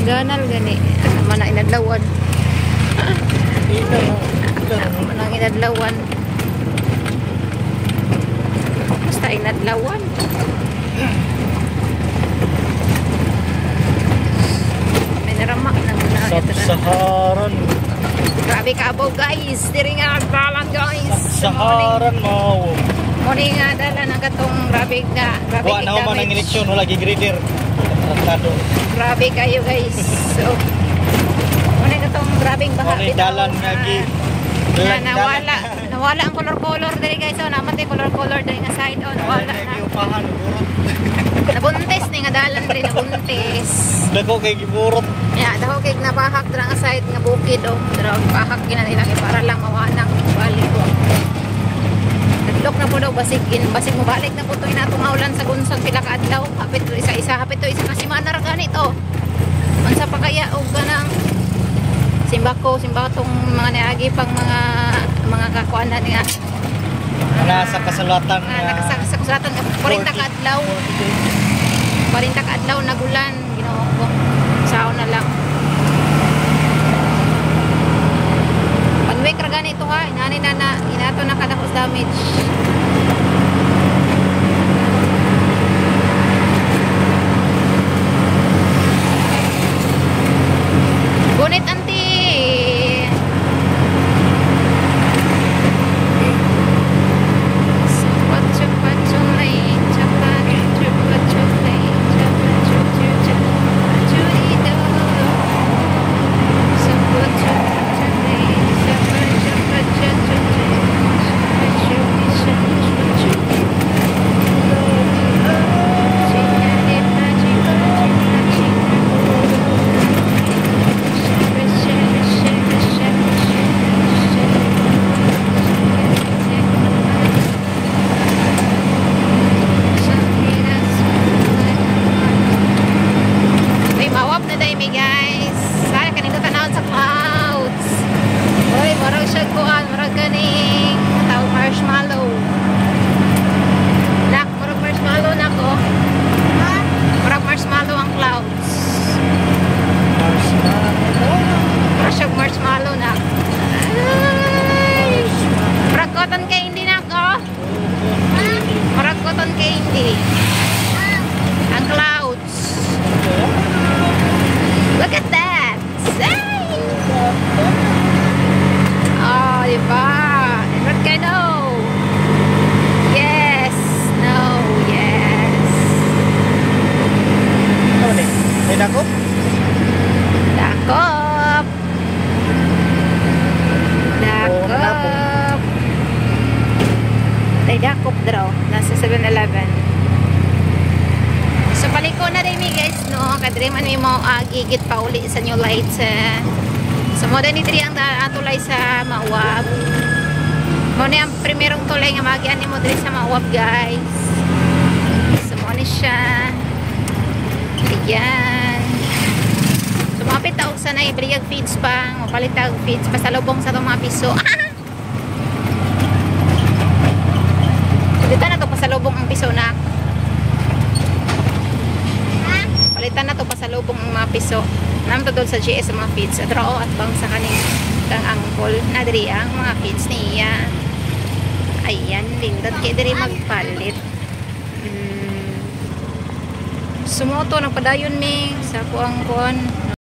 Ganal gani. Mana inadlawan. Mana inadlawan. Basta inadlawan. May naramak na muna. Sab-Saharan. Grabe ka po guys. Diri nga nagbalan guys. Sab-Saharan mo. Muni nga dala na katong grabe ka. Kuha na man ang eleksyon. Wala gigrader. Tratado. Grabe kayo guys. So, muni katong grabing baha. Muni dalan nga nawala ang color diri guys. So, namatay color diri nga side. Oh, nawala na. Nabuntis ni nga dalan diri nabuntis. Dako kay giburot. Ya, dako kay nabahak dira nga side nga bukid oh. Dira bahak gina nila para lang mawanang balik ko. Naglock na po daw basig mo balik na po to inatong aulan sa Gunsod pila ka adlaw. Hapit to isa hapit to isa na semana ra ganit oh. Unsa pa kaya og ganang simbato tong mga niagi pang mga kakuan na nga nasa kasulatan sa kasulatan 40 ka adlaw. 40 ka adlaw nagulan Ginoo ko. Sao na lang. Pag-week ra ganito ha, inani na inato na kadakos damage. Gunit anti. Marshmallow na. Murag cotton candy na ko. Murag cotton candy. Ang clouds. Look at that. Oh, diba? What ka no? Yes. No. Yes. Ano ni? May dakop? Dakop. Dakop draw. Nasa 7-Eleven. So, paliko na rin guys, no? Kadiri man mo gigit pa uli sa new lights. So, mo din itri ang tulay sa Mauwab. Mo ni ang primerong tulay nga magian ni mo diri sa Mauwab, guys. So, mo ni siya. Ayan. So, mapit taog sana ibriyag feeds pa. Mapalit taog feeds pa sa lubong sa itong mga piso. Palitan na to pasalubong ang piso na. Palitan na to pasalubong ang mga piso. Nam to doon sa GS mga feeds. At rao at bang sa kaning kang angkol. Nadiri ang mga feeds niya. Ayan, lindot kaya diri magpalit. Sumoto, nagpadayon mi sa kuang kuan.